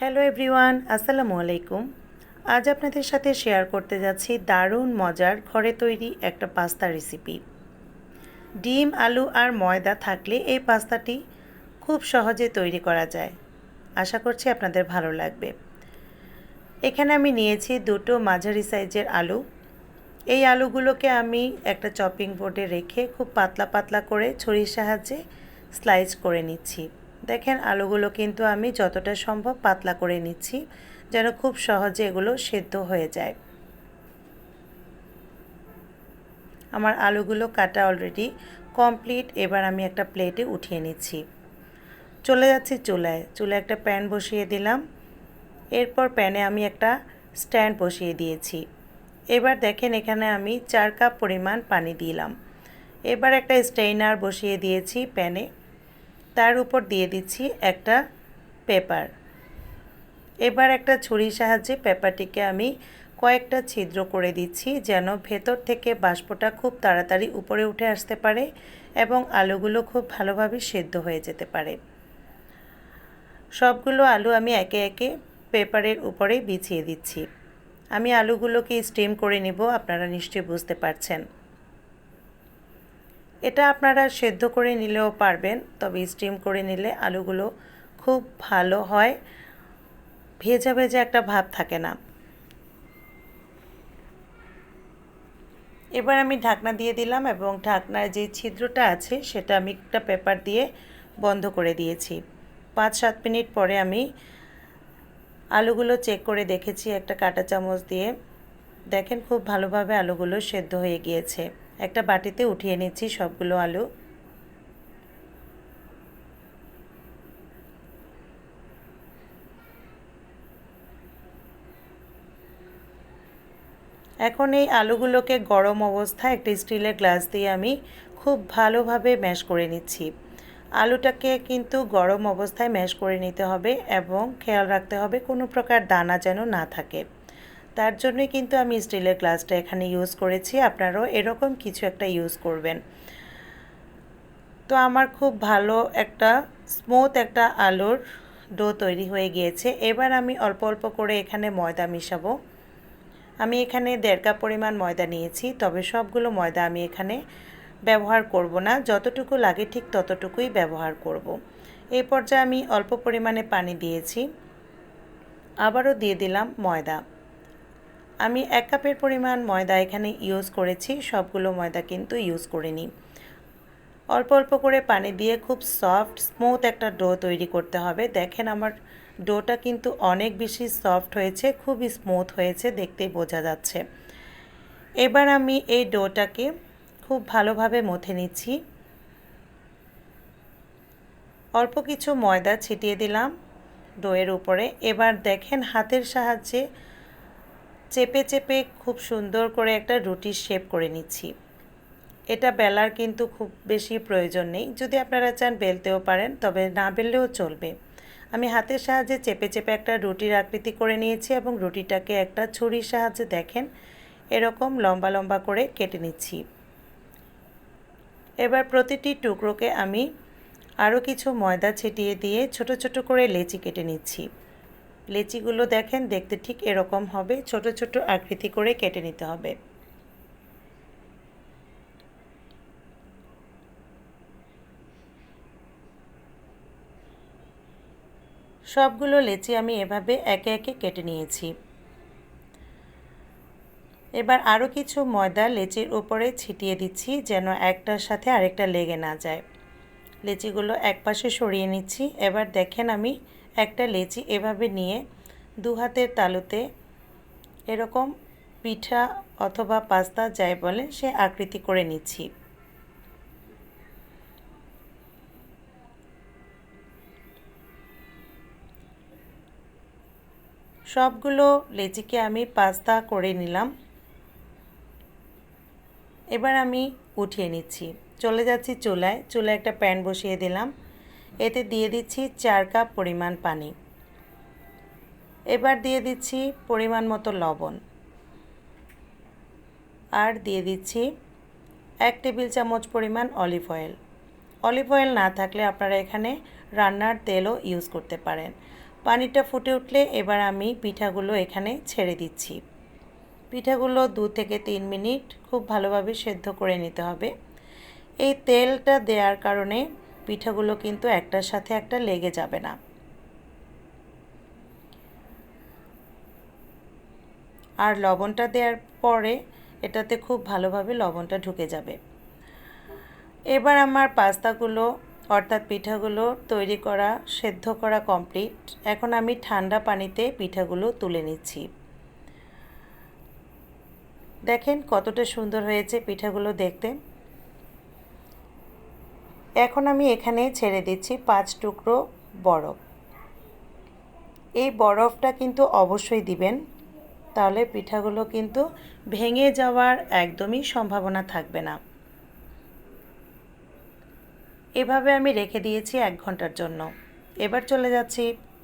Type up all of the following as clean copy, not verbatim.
Hello everyone, আসসালামু আলাইকুম। আজ আপনাদের সাথে শেয়ার করতে যাচ্ছি দারুণ মজার ঘরে তৈরি একটা পাস্তা রেসিপি। ডিম, আলু আর ময়দা থাকলে এই পাস্তাটি খুব সহজে তৈরি করা যায়। আশা করছি আপনাদের ভালো লাগবে। এখানে আমি নিয়েছি দুটো মাঝারি সাইজের আলু। এই আলুগুলোকে আমি একটা চপিং বোর্ডে রেখে খুব পাতলা পাতলা করে ছুরির সাহায্যে স্লাইস করে নিচ্ছি। দেখেন আলুগুলো কিন্তু আমি যতটা সম্ভব পাতলা করে নিচ্ছি যেন খুব সহজে এগুলো সেদ্ধ হয়ে যায়। আমার আলুগুলো কাটা অলরেডি কমপ্লিট। এবার আমি একটা প্লেটে উঠিয়ে নিচ্ছি। চলে যাচ্ছি চুলায় একটা প্যান বসিয়ে দিলাম। এরপর প্যানে আমি একটা স্ট্যান্ড বসিয়ে দিয়েছি। এবার দেখেন এখানে আমি 4 কাপ পরিমাণ পানি দিলাম। এবার একটা স্ট্রেইনার বসিয়ে দিয়েছি প্যানে। তার উপর দিয়ে দিচ্ছি একটা পেপার। এবার একটা ছুরির সাহায্যে পেপারটিকে আমি কয়েকটা ছিদ্র করে দিচ্ছি যেন ভেতর থেকে বাষ্পটা খুব তাড়াতাড়ি উপরে উঠে আসতে পারে এবং আলুগুলো খুব ভালোভাবে সেদ্ধ হয়ে যেতে পারে। সবগুলো আলু আমি একে একে পেপারের উপরে বিছিয়ে দিচ্ছি। আমি আলুগুলোকে স্টিম করে নিব, আপনারা নিশ্চয়ই বুঝতে পারছেন। এটা আপনারা সেদ্ধ করে নিলেও পারবেন, তবে স্টিম করে নিলে আলুগুলো খুব ভালো হয়, ভেজা ভেজা একটা ভাব থাকে না। এবার আমি ঢাকনা দিয়ে দিলাম এবং ঢাকনার যে ছিদ্রটা আছে সেটা আমি একটা পেপার দিয়ে বন্ধ করে দিয়েছি। 5-7 মিনিট পরে আমি আলুগুলো চেক করে দেখেছি একটা কাঁটা চামচ দিয়ে। দেখেন খুব ভালোভাবে আলুগুলো সেদ্ধ হয়ে গিয়েছে। একটা বাটিতে উঠিয়ে নিচ্ছি সবগুলো আলু। এখন এই আলুগুলোকে গরম অবস্থায় একটা স্টিলের গ্লাস দিয়ে আমি খুব ভালোভাবে ম্যাশ করে নিচ্ছি। আলুটাকে কিন্তু গরম অবস্থায় ম্যাশ করে নিতে হবে এবং খেয়াল রাখতে হবে কোনো প্রকার দানা যেন না থাকে। তার জন্যই কিন্তু আমি স্টিলের গ্লাসটা এখানে ইউজ করেছি। আপনারাও এরকম কিছু একটা ইউজ করবেন। তো আমার খুব ভালো একটা স্মুথ একটা আলুর ডো তৈরি হয়ে গিয়েছে। এবার আমি অল্প অল্প করে এখানে ময়দা মিশাবো। আমি এখানে 1.5 কাপ পরিমাণ ময়দা নিয়েছি, তবে সবগুলো ময়দা আমি এখানে ব্যবহার করব না, যতটুকু লাগে ঠিক ততটুকুই ব্যবহার করব। এই পর্যায়ে আমি অল্প পরিমাণে পানি দিয়েছি, আবারও দিয়ে দিলাম ময়দা। আমি 1 কাপের পরিমাণ ময়দা এখানে ইউজ করেছি, সবগুলো ময়দা কিন্তু ইউজ করিনি। অল্প অল্প করে পানি দিয়ে খুব সফট স্মুথ একটা ডো তৈরি করতে হবে। দেখেন আমার ডোটা কিন্তু অনেক বেশি সফট হয়েছে, খুবই স্মুথ হয়েছে, দেখতেই বোঝা যাচ্ছে। এবার আমি এই ডোটাকে খুব ভালোভাবে মথে নিচ্ছি। অল্প কিছু ময়দা ছিটিয়ে দিলাম ডোয়ের উপরে। এবার দেখেন হাতের সাহায্যে চেপে চেপে খুব সুন্দর করে একটা রুটির শেপ করে নিচ্ছি। এটা বেলার কিন্তু খুব বেশি প্রয়োজন নেই, যদি আপনারা চান বেলতেও পারেন, তবে না বেললেও চলবে। আমি হাতের সাহায্যে চেপে চেপে একটা রুটির আকৃতি করে নিয়েছি এবং রুটিটাকে একটা ছুরির সাহায্যে দেখেন এরকম লম্বা লম্বা করে কেটে নিচ্ছি। এবার প্রতিটি টুকরোকে আমি আরও কিছু ময়দা ছিটিয়ে দিয়ে ছোট ছোট করে লেচি কেটে নিচ্ছি। লেচিগুলো দেখেন দেখতে ঠিক এরকম হবে, ছোট ছোট আকৃতি করে কেটে নিতে হবে। সবগুলো লেচি আমি এভাবে একে একে কেটে নিয়েছি। এবার আরও কিছু ময়দা লেচির উপরে ছিটিয়ে দিচ্ছি যেন একটার সাথে আরেকটা লেগে না যায়। লেচিগুলো একপাশে সরিয়ে নিচ্ছি। এবার দেখেন আমি একটা লেচি এভাবে নিয়ে দু হাতের তালুতে এরকম পিঠা অথবা পাস্তা যাই বলেন সে আকৃতি করে নিচ্ছি। সবগুলো লেচিকে আমি পাস্তা করে নিলাম। এবার আমি উঠিয়ে নিচ্ছি। চলে যাচ্ছি চুলায় একটা প্যান বসিয়ে দিলাম। এতে দিয়ে দিচ্ছি 4 কাপ পরিমাণ পানি। এবার দিয়ে দিচ্ছি পরিমাণ মতো লবণ, আর দিয়ে দিচ্ছি 1 টেবিল চামচ পরিমাণ অলিভ অয়েল। অলিভ অয়েল না থাকলে আপনারা এখানে রান্নার তেলও ইউজ করতে পারেন। পানিটা ফুটে উঠলে এবার আমি পিঠাগুলো এখানে ছেড়ে দিচ্ছি। পিঠাগুলো 2 থেকে 3 মিনিট খুব ভালোভাবে সেদ্ধ করে নিতে হবে। এই তেলটা দেওয়ার কারণে পিঠাগুলো কিন্তু একটার সাথে একটা লেগে যাবে না। আর লবণটা দেওয়ার পরে এটাতে খুব ভালোভাবে লবণটা ঢুকে যাবে। এবার আমার পাস্তাগুলো অর্থাৎ পিঠাগুলো তৈরি করা সেদ্ধ করা কমপ্লিট। এখন আমি ঠান্ডা পানিতে পিঠাগুলো তুলে নিচ্ছি। দেখেন কতটা সুন্দর হয়েছে পিঠাগুলো দেখতে। এখন আমি এখানে ছেড়ে দিচ্ছি 5 টুকরো বরফ। এই বরফটা কিন্তু অবশ্যই দিবেন, তাহলে পিঠাগুলো কিন্তু ভেঙে যাওয়ার একদমই সম্ভাবনা থাকবে না। এভাবে আমি রেখে দিয়েছি 1 ঘন্টার জন্য। এবার চলে যাচ্ছি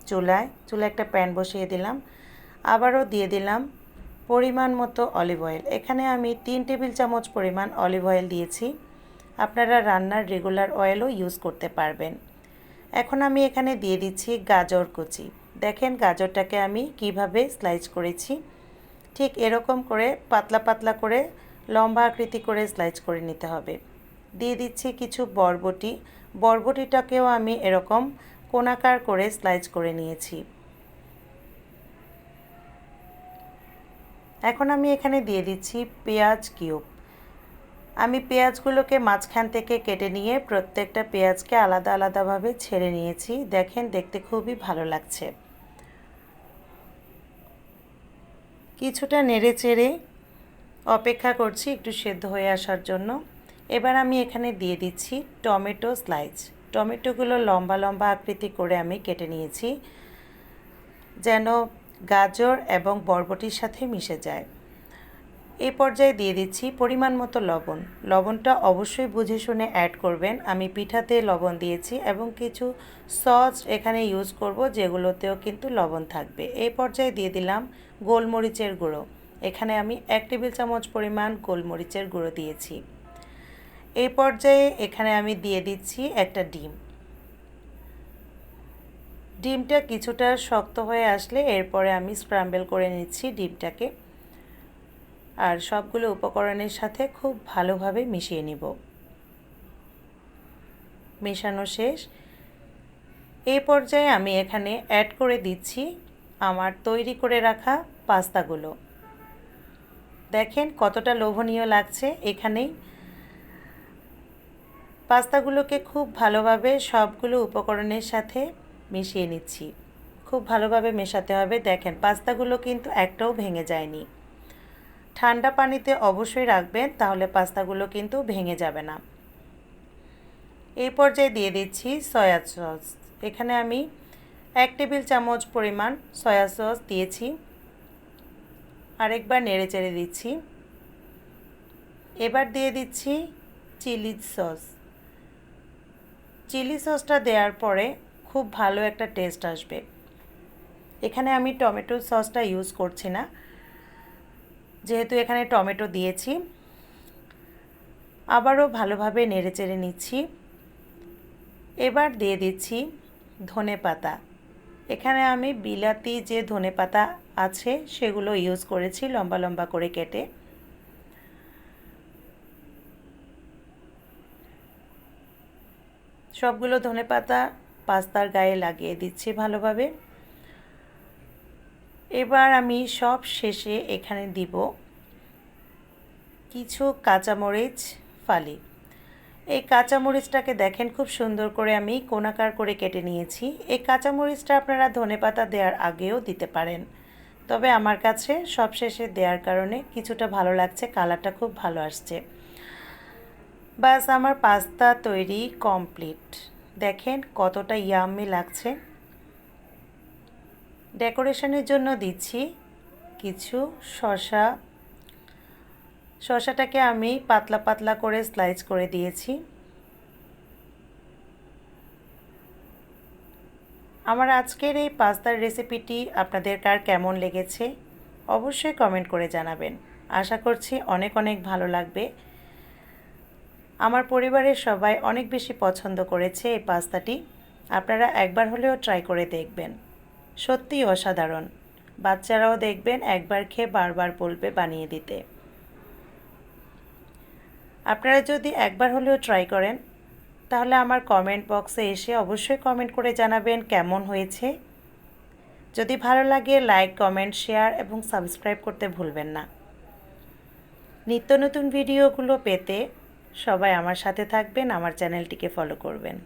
চুলায় একটা প্যান বসিয়ে দিলাম। আবারও দিয়ে দিলাম পরিমাণ মতো অলিভ অয়েল। এখানে আমি 3 টেবিল চামচ পরিমাণ অলিভ অয়েল দিয়েছি। আপনারা রান্নার রেগুলার অয়েলও ইউজ করতে পারবেন। এখন আমি এখানে দিয়ে দিচ্ছি গাজর কুচি। দেখেন গাজরটাকে আমি কিভাবে স্লাইস করেছি। ঠিক এরকম করে পাতলা পাতলা করে লম্বা আকৃতি করে স্লাইস করে নিতে হবে। দিয়ে দিচ্ছি কিছু বরবটি। বরবটিটাকেও আমি এরকম কোণাকার করে স্লাইস করে নিয়েছি। এখন আমি এখানে দিয়ে দিচ্ছি পেঁয়াজ কিউব। আমি পেঁয়াজগুলোকে মাঝখান থেকে কেটে নিয়ে প্রত্যেকটা পেঁয়াজকে আলাদা আলাদাভাবে ছেড়ে নিয়েছি। দেখেন দেখতে খুবই ভালো লাগছে। কিছুটা নেড়ে চেড়ে অপেক্ষা করছি একটু সেদ্ধ হয়ে আসার জন্য। এবার আমি এখানে দিয়ে দিচ্ছি টমেটো স্লাইস। টমেটোগুলো লম্বা লম্বা আকৃতি করে আমি কেটে নিয়েছি যেন গাজর এবং বরবটির সাথে মিশে যায়। এই পর্যায়ে দিয়ে দিচ্ছি পরিমাণ মতো লবণ। লবণটা অবশ্যই বুঝে শুনে অ্যাড করবেন। আমি পিঠাতে লবণ দিয়েছি এবং কিছু সস এখানে ইউজ করব যেগুলোতেও কিন্তু লবণ থাকবে। এই পর্যায়ে দিয়ে দিলাম গোলমরিচের গুঁড়ো। এখানে আমি 1 টেবিল চামচ পরিমাণ গোলমরিচের গুঁড়ো দিয়েছি। এই পর্যায়ে এখানে আমি দিয়ে দিচ্ছি একটা ডিম। ডিমটা কিছুটা শক্ত হয়ে আসলে এরপরে আমি স্ক্র্যাম্বল করে নিচ্ছি ডিমটাকে। আর সবগুলো উপকরণের সাথে খুব ভালোভাবে মিশিয়ে নিব। মেশানো শেষ। এই পর্যায়ে আমি এখানে অ্যাড করে দিচ্ছি আমার তৈরি করে রাখা পাস্তাগুলো। দেখেন কতটা লোভনীয় লাগছে। এখানেই পাস্তাগুলোকে খুব ভালোভাবে সবগুলো উপকরণের সাথে মিশিয়ে নিচ্ছি। খুব ভালোভাবে মেশাতে হবে। দেখেন পাস্তাগুলো কিন্তু একটাও ভেঙে যায়নি। ঠান্ডা পানিতে অবশ্যই রাখবেন, তাহলে পাস্তাগুলো কিন্তু ভেঙে যাবে না। এই পর্যায়ে দিয়ে দিচ্ছি সয়া সস। এখানে আমি 1 টেবিল চামচ পরিমাণ সয়া সস দিয়েছি। আরেকবার নেড়ে চেড়ে দিচ্ছি। এবার দিয়ে দিচ্ছি চিলি সস। চিলি সসটা দেওয়ার পরে খুব ভালো একটা টেস্ট আসবে। এখানে আমি টমেটো সসটা ইউজ করছি না, যেহেতু এখানে টমেটো দিয়েছি। আবারও ভালোভাবে নেড়েচেড়ে নিচ্ছি। এবার দিয়ে দিচ্ছি ধনেপাতা। এখানে আমি বিলাতি যে ধনেপাতা আছে সেগুলো ইউজ করেছি লম্বা লম্বা করে কেটে। সবগুলো ধনেপাতা পাস্তার গায়ে লাগিয়ে দিচ্ছি ভালোভাবে। এবার আমি সব শেষে এখানে দিব কিছু কাঁচামরিচ ফালি। এই কাঁচামরিচটাকে দেখেন খুব সুন্দর করে আমি কোণাকার করে কেটে নিয়েছি। এই কাঁচামরিচটা আপনারা ধনেপাতা দেওয়ার আগেও দিতে পারেন, তবে আমার কাছে সবশেষে দেওয়ার কারণে কিছুটা ভালো লাগছে, কালারটা খুব ভালো আসছে। বাস আমার পাস্তা তৈরি কমপ্লিট। দেখেন কতটা ইয়াম্মি লাগছে। ডেকোরেশনের জন্য দিচ্ছি কিছু শসা। শসাটাকে আমি পাতলা পাতলা করে স্লাইস করে দিয়েছি। আমার আজকের এই পাস্তার রেসিপিটি আপনাদের কার কেমন লেগেছে অবশ্যই কমেন্ট করে জানাবেন। আশা করছি অনেক অনেক ভালো লাগবে। আমার পরিবারের সবাই অনেক বেশি পছন্দ করেছে এই পাস্তাটি। আপনারা একবার হলেও ট্রাই করে দেখবেন। সত্যিই অসাধারণ। বাচ্চারাও দেখবেন একবার খেয়ে বারবার বলবে বানিয়ে দিতে। আপনারা যদি একবার হলেও ট্রাই করেন তাহলে আমার কমেন্ট বক্সে এসে অবশ্যই কমেন্ট করে জানাবেন কেমন হয়েছে। যদি ভালো লাগে লাইক, কমেন্ট, শেয়ার এবং সাবস্ক্রাইব করতে ভুলবেন না। নিত্য নতুন ভিডিওগুলো পেতে সবাই আমার সাথে থাকবেন, আমার চ্যানেলটিকে ফলো করবেন।